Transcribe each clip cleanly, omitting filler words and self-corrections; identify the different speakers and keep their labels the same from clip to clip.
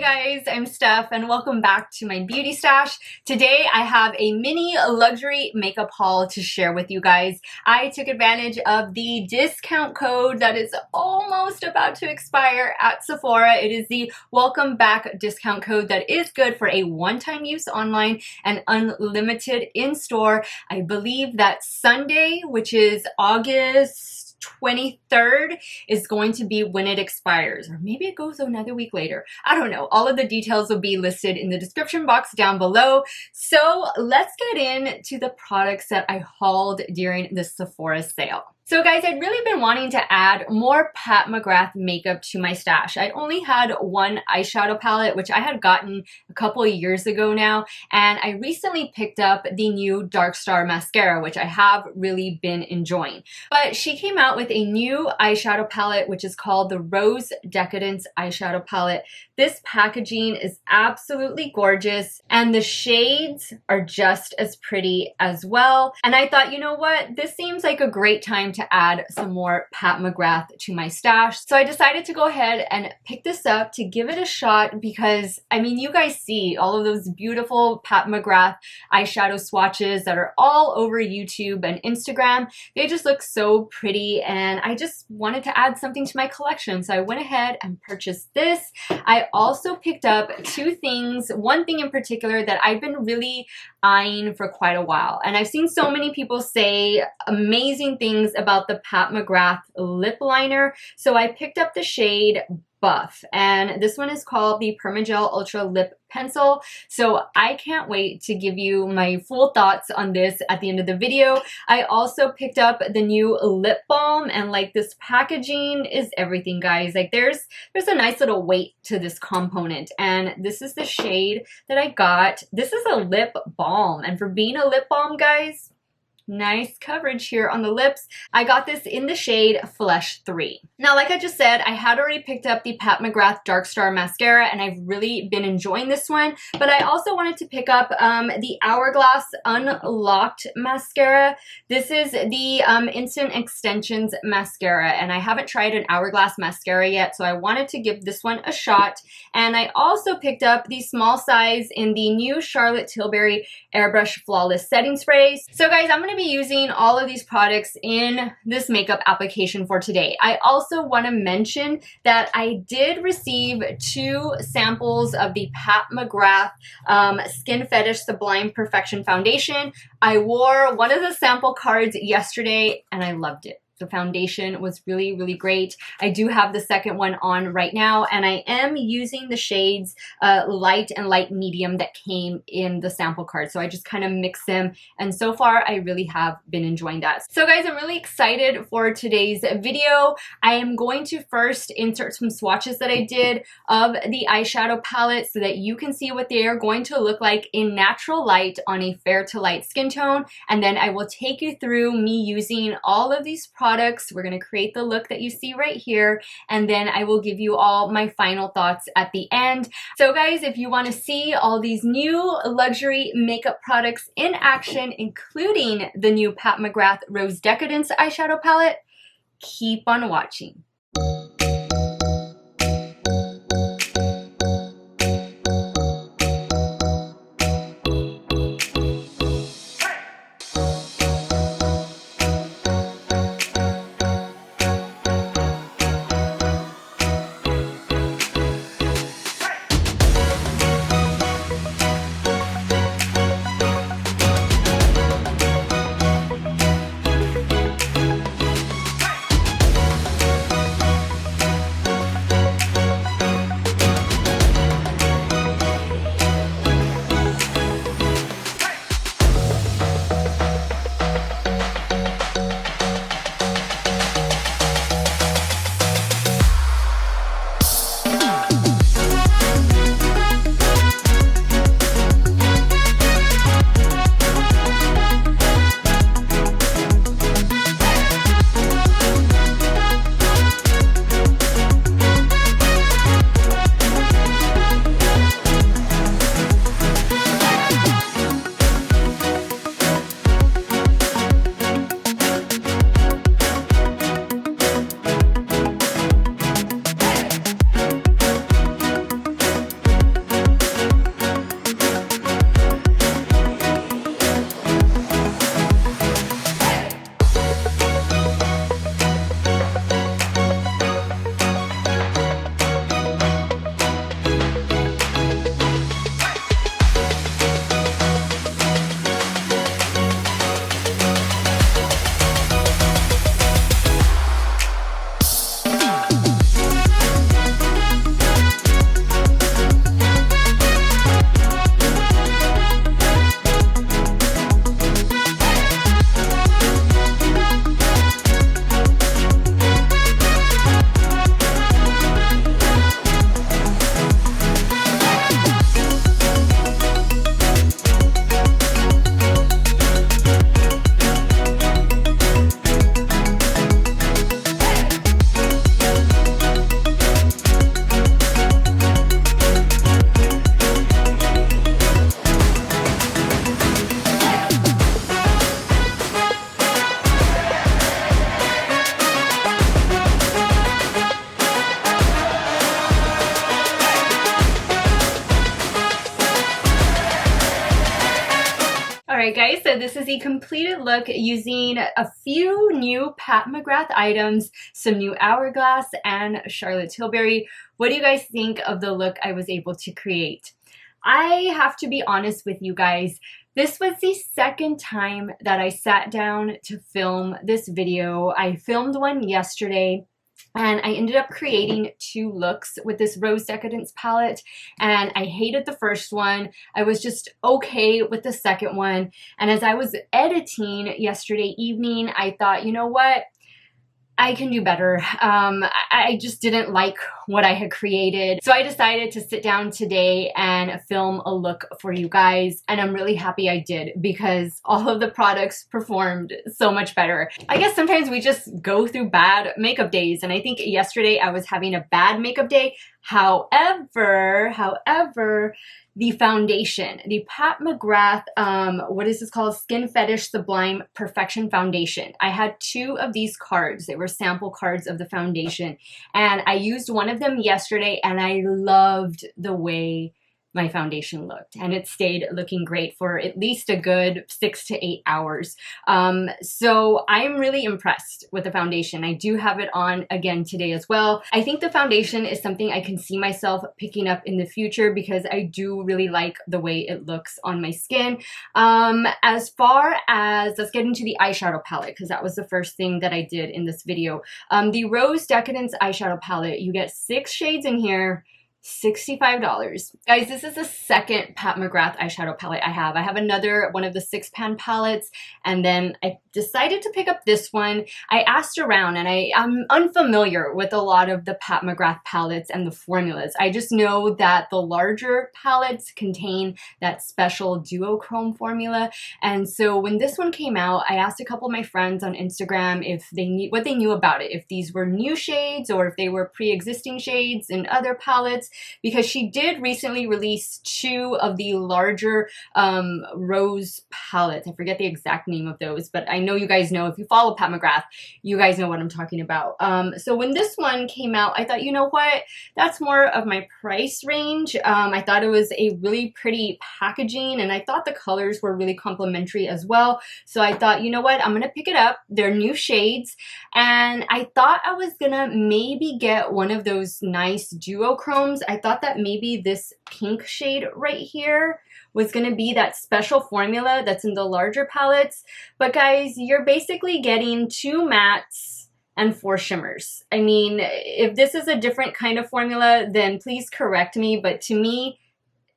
Speaker 1: guys, I'm Steff and welcome back to my beauty stash. Today I have a mini luxury makeup haul to share with you guys. I took advantage of the discount code that is almost about to expire at Sephora. It is the welcome back discount code that is good for a one-time use online and unlimited in-store. I believe that Sunday, which is August 23rd, is going to be when it expires, or maybe it goes another week later. I don't know. All of the details will be listed in the description box down below. So let's get into the products that I hauled during the Sephora sale. So guys, I'd really been wanting to add more Pat McGrath makeup to my stash. I only had one eyeshadow palette, which I had gotten a couple of years ago now, and I recently picked up the new Dark Star mascara, which I have really been enjoying. But she came out with a new eyeshadow palette, which is called the Rose Decadence eyeshadow palette. This packaging is absolutely gorgeous, and the shades are just as pretty as well. And I thought, you know what? This seems like a great time to add some more Pat McGrath to my stash. So I decided to go ahead and pick this up to give it a shot because, I mean, you guys see all of those beautiful Pat McGrath eyeshadow swatches that are all over YouTube and Instagram. They just look so pretty, and I just wanted to add something to my collection. So I went ahead and purchased this. I also picked up two things, one thing in particular that I've been really eyeing for quite a while. And I've seen so many people say amazing things about the Pat McGrath lip liner. So I picked up the shade Buff, and this one is called the Permagel Ultra Lip Pencil. So I can't wait to give you my full thoughts on this at the end of the video. I also picked up the new lip balm, and like, this packaging is everything, guys. Like, there's a nice little weight to this component, and this is the shade that I got. This is a lip balm, and for being a lip balm, guys, nice coverage here on the lips. I got this in the shade Flesh 3. Now, like I just said, I had already picked up the Pat McGrath Dark Star mascara, and I've really been enjoying this one. But I also wanted to pick up the Hourglass Unlocked mascara. This is the Instant Extensions mascara, and I haven't tried an Hourglass mascara yet, so I wanted to give this one a shot. And I also picked up the small size in the new Charlotte Tilbury Airbrush Flawless Setting Sprays. So guys, I'm going to be using all of these products in this makeup application for today. I also want to mention that I did receive two samples of the Pat McGrath Skin Fetish Sublime Perfection Foundation. I wore one of the sample cards yesterday and I loved it. The foundation was really, really great. I do have the second one on right now, and I am using the shades light and light medium that came in the sample card. So I just kind of mix them, and so far I really have been enjoying that. So guys, I'm really excited for today's video. I am going to first insert some swatches that I did of the eyeshadow palette so that you can see what they are going to look like in natural light on a fair to light skin tone, and then I will take you through me using all of these products. We're going to create the look that you see right here, and then I will give you all my final thoughts at the end. So guys, if you want to see all these new luxury makeup products in action, including the new Pat McGrath Rose Decadence eyeshadow palette, keep on watching. Alright guys, so this is the completed look using a few new Pat McGrath items, some new Hourglass, and Charlotte Tilbury. What do you guys think of the look I was able to create? I have to be honest with you guys. This was the second time that I sat down to film this video. I filmed one yesterday, and I ended up creating two looks with this Rose Decadence palette, and I hated the first one. I was just okay with the second one, and as I was editing yesterday evening, I thought, you know what? I can do better. I just didn't like what I had created. So I decided to sit down today and film a look for you guys. And I'm really happy I did because all of the products performed so much better. I guess sometimes we just go through bad makeup days. And I think yesterday I was having a bad makeup day. However, the foundation, the Pat McGrath, what is this called? Skin Fetish Sublime Perfection Foundation. I had two of these cards. They were sample cards of the foundation. And I used one of them yesterday and I loved the way my foundation looked, and it stayed looking great for at least a good 6 to 8 hours. So I'm really impressed with the foundation. I do have it on again today as well. I think the foundation is something I can see myself picking up in the future because I do really like the way it looks on my skin. As far as, let's get into the eyeshadow palette because that was the first thing that I did in this video. The Rose Decadence eyeshadow palette, you get 6 shades in here. $65. Guys, this is the second Pat McGrath eyeshadow palette I have. I have another one of the 6-pan palettes, and then I decided to pick up this one. I asked around, and I'm unfamiliar with a lot of the Pat McGrath palettes and the formulas. I just know that the larger palettes contain that special duochrome formula, and so when this one came out, I asked a couple of my friends on Instagram if they knew what they knew about it, if these were new shades or if they were pre-existing shades in other palettes, because she did recently release 2 of the larger rose palettes. I forget the exact name of those, but I know you guys know. If you follow Pat McGrath, you guys know what I'm talking about. So when this one came out, I thought, you know what? That's more of my price range. I thought it was a really pretty packaging, and I thought the colors were really complimentary as well. So I thought, you know what? I'm gonna pick it up. They're new shades, and I thought I was gonna maybe get one of those nice duochromes. I thought that maybe this pink shade right here was going to be that special formula that's in the larger palettes. But guys, you're basically getting 2 mattes and 4 shimmers. I mean, if this is a different kind of formula, then please correct me. But to me,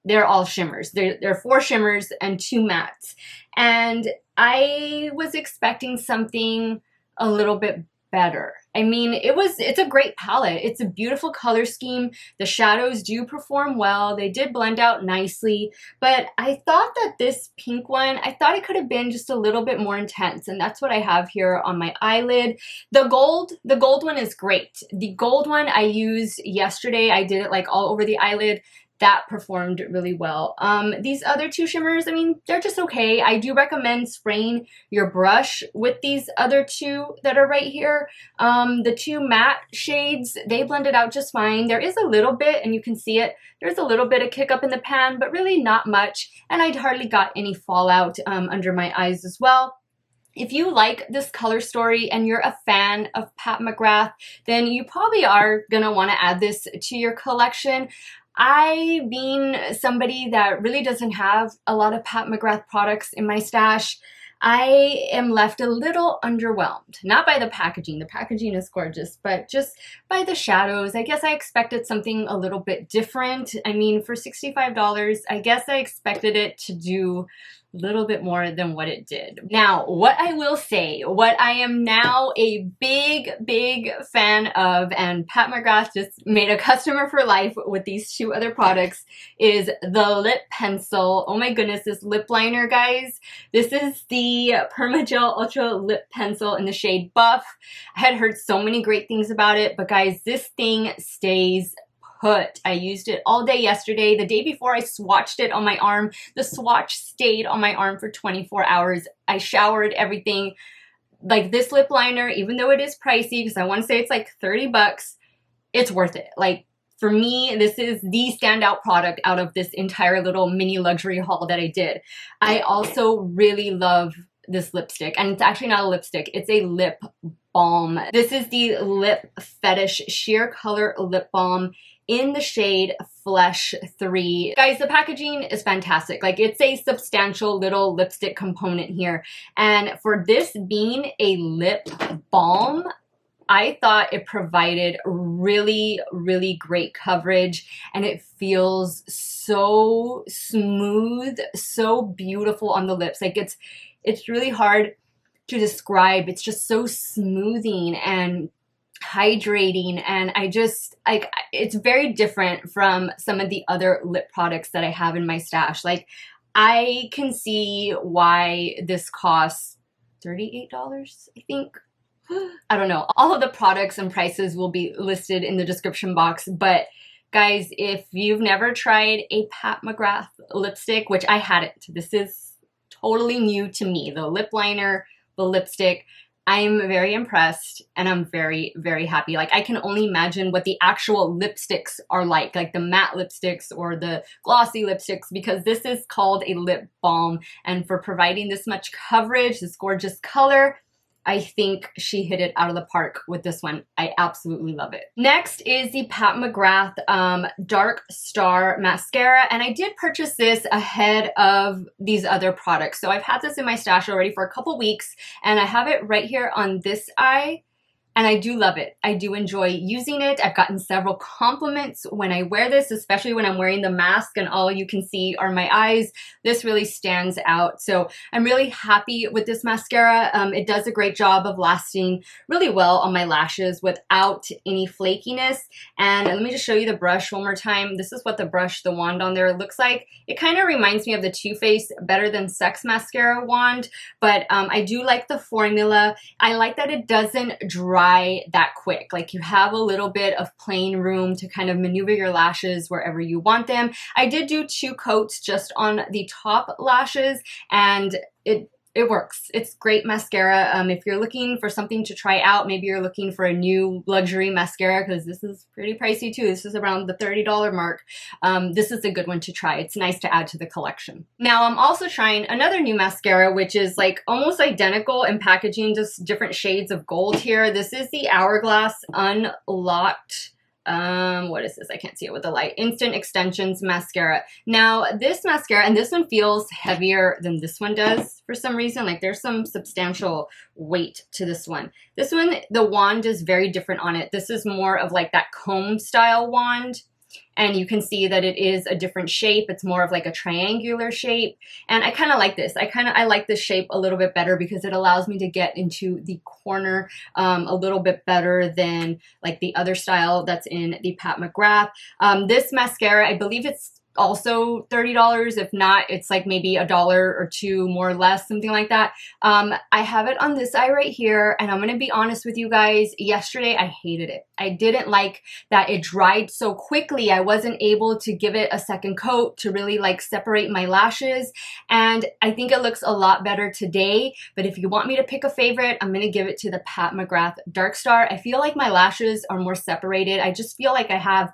Speaker 1: they're all shimmers. There are 4 shimmers and 2 mattes. And I was expecting something a little bit better. I mean, it's a great palette. It's a beautiful color scheme. The shadows do perform well. They did blend out nicely, but I thought that this pink one, I thought it could have been just a little bit more intense, and that's what I have here on my eyelid. The gold one is great. The gold one I used yesterday. I did it like all over the eyelid. That performed really well. These other 2 shimmers, I mean, they're just okay. I do recommend spraying your brush with these other 2 that are right here. The 2 matte shades, they blended out just fine. There is a little bit, and you can see it, there's a little bit of kick up in the pan, but really not much. And I hardly got any fallout under my eyes as well. If you like this color story and you're a fan of Pat McGrath, then you probably are gonna wanna add this to your collection. I, being somebody that really doesn't have a lot of Pat McGrath products in my stash, I am left a little underwhelmed. Not by the packaging. The packaging is gorgeous, but just by the shadows. I guess I expected something a little bit different. I mean, for $65, I guess I expected it to do a little bit more than what it did. Now, what I will say, what I am now a big fan of, and Pat McGrath just made a customer for life with these 2 other products, is the lip pencil. Oh my goodness, this lip liner, guys. This is the Permagel Ultra Lip Pencil in the shade Buff. I had heard so many great things about it, but guys, this thing stays put. I used it all day yesterday. The day before, I swatched it on my arm. The swatch stayed on my arm for 24 hours. I showered everything. Like, this lip liner, even though it is pricey, because I want to say it's like 30 bucks, it's worth it. Like, For me, this is the standout product out of this entire little mini luxury haul that I did. I also really love this lipstick, and it's actually not a lipstick, it's a lip balm. This is the Lip Fetish Sheer Color Lip Balm in the shade Flesh 3. Guys, the packaging is fantastic. Like, it's a substantial little lipstick component here. And for this being a lip balm, I thought it provided really, really great coverage, and it feels so smooth, so beautiful on the lips. Like, it's really hard to describe. It's just so smoothing and hydrating, and I just like, it's very different from some of the other lip products that I have in my stash. Like, I can see why this costs $38, I think. I don't know. All of the products and prices will be listed in the description box, but guys, if you've never tried a Pat McGrath lipstick, which I hadn't, this is totally new to me, the lip liner, the lipstick, I'm very impressed, and I'm very, very happy. Like, I can only imagine what the actual lipsticks are like the matte lipsticks or the glossy lipsticks, because this is called a lip balm, and for providing this much coverage, this gorgeous color, I think she hit it out of the park with this one. I absolutely love it. Next is the Pat McGrath Dark Star Mascara, and I did purchase this ahead of these other products. So I've had this in my stash already for a couple weeks, and I have it right here on this eye. And I do love it. I do enjoy using it. I've gotten several compliments when I wear this, especially when I'm wearing the mask and all you can see are my eyes. This really stands out. So I'm really happy with this mascara. It does a great job of lasting really well on my lashes without any flakiness. And let me just show you the brush one more time. This is what the brush, the wand on there looks like. It kind of reminds me of the Too Faced Better Than Sex mascara wand, but I do like the formula. I like that it doesn't dry that quick. Like, you have a little bit of playing room to kind of maneuver your lashes wherever you want them. I did do 2 coats just on the top lashes, and it works. It's great mascara. If you're looking for something to try out, maybe you're looking for a new luxury mascara, because this is pretty pricey too. This is around the $30 mark. This is a good one to try. It's nice to add to the collection. Now, I'm also trying another new mascara, which is like almost identical in packaging, just different shades of gold here. This is the Hourglass Unlocked. What is this? I can't see it with the light. Instant Extensions Mascara. Now, this mascara, and this one feels heavier than this one does for some reason. Like, there's some substantial weight to this one. This one, the wand is very different on it. This is more of like that comb style wand. And you can see that it is a different shape. It's more of like a triangular shape. And I kind of like this. I like this shape a little bit better because it allows me to get into the corner a little bit better than like the other style that's in the Pat McGrath. This mascara, I believe it's also $30. If not, it's like maybe $1 or $2 more or less, something like that. I have it on this eye right here, and I'm gonna be honest with you guys, yesterday I hated it. I didn't like that it dried so quickly. I wasn't able to give it a second coat to really like separate my lashes, and I think it looks a lot better today. But if you want me to pick a favorite, I'm gonna give it to the Pat McGrath Dark Star. I feel like my lashes are more separated. I just feel like I have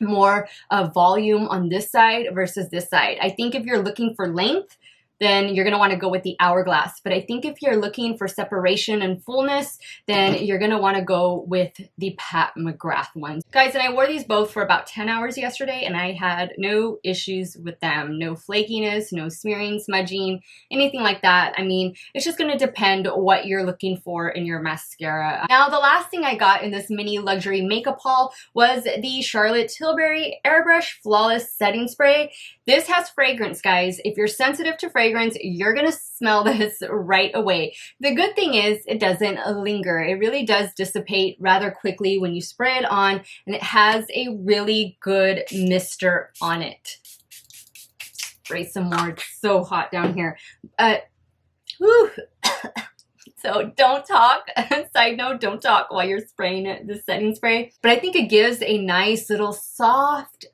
Speaker 1: more volume on this side versus this side. I think if you're looking for length, then you're going to want to go with the Hourglass. But I think if you're looking for separation and fullness, then you're going to want to go with the Pat McGrath ones. Guys, and I wore these both for about 10 hours yesterday, and I had no issues with them. No flakiness, no smearing, smudging, anything like that. I mean, it's just going to depend what you're looking for in your mascara. Now, the last thing I got in this mini luxury makeup haul was the Charlotte Tilbury Airbrush Flawless Setting Spray. This has fragrance, guys. If you're sensitive to fragrance, you're gonna smell this right away. The good thing is it doesn't linger. It really does dissipate rather quickly when you spray it on, and it has a really good mister on it. Spray some more. It's so hot down here. Whew. So don't talk. Side note, don't talk while you're spraying the setting spray. But I think it gives a nice little soft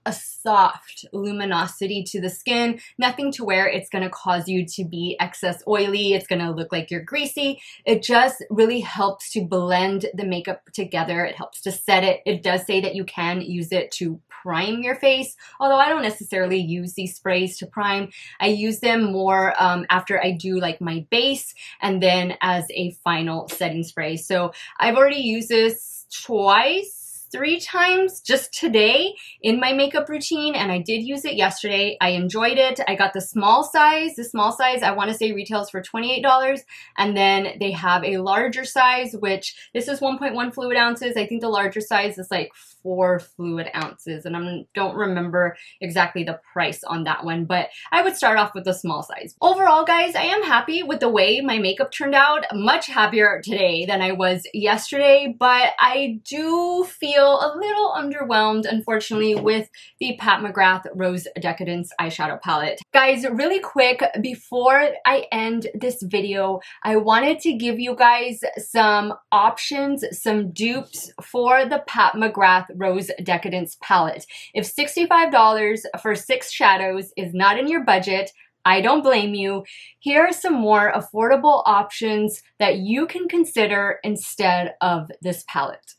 Speaker 1: luminosity to the skin. Nothing to where it's going to cause you to be excess oily. It's going to look like you're greasy. It just really helps to blend the makeup together. It helps to set it. It does say that you can use it to prime your face, although I don't necessarily use these sprays to prime. I use them more after I do like my base and then as a final setting spray. So I've already used this twice, 3 times just today in my makeup routine, and I did use it yesterday. I enjoyed it. I got the small size. The small size I want to say retails for $28, and then they have a larger size, which this is 1.1 fluid ounces. I think the larger size is like 4 fluid ounces, and I don't remember exactly the price on that one, but I would start off with the small size. Overall, guys, I am happy with the way my makeup turned out. Much happier today than I was yesterday, but I do feel a little underwhelmed, unfortunately, with the Pat McGrath Rose Decadence eyeshadow palette. Guys, really quick, before I end this video, I wanted to give you guys some options, some dupes for the Pat McGrath Rose Decadence palette. If $65 for 6 shadows is not in your budget, I don't blame you. Here are some more affordable options that you can consider instead of this palette.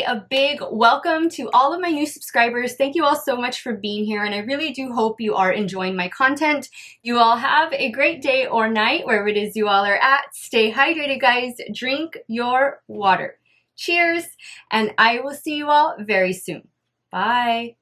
Speaker 1: A big welcome to all of my new subscribers. Thank you all so much for being here, and I really do hope you are enjoying my content. You all have a great day or night wherever it is you all are at. Stay hydrated, guys. Drink your water. Cheers, and I will see you all very soon. Bye.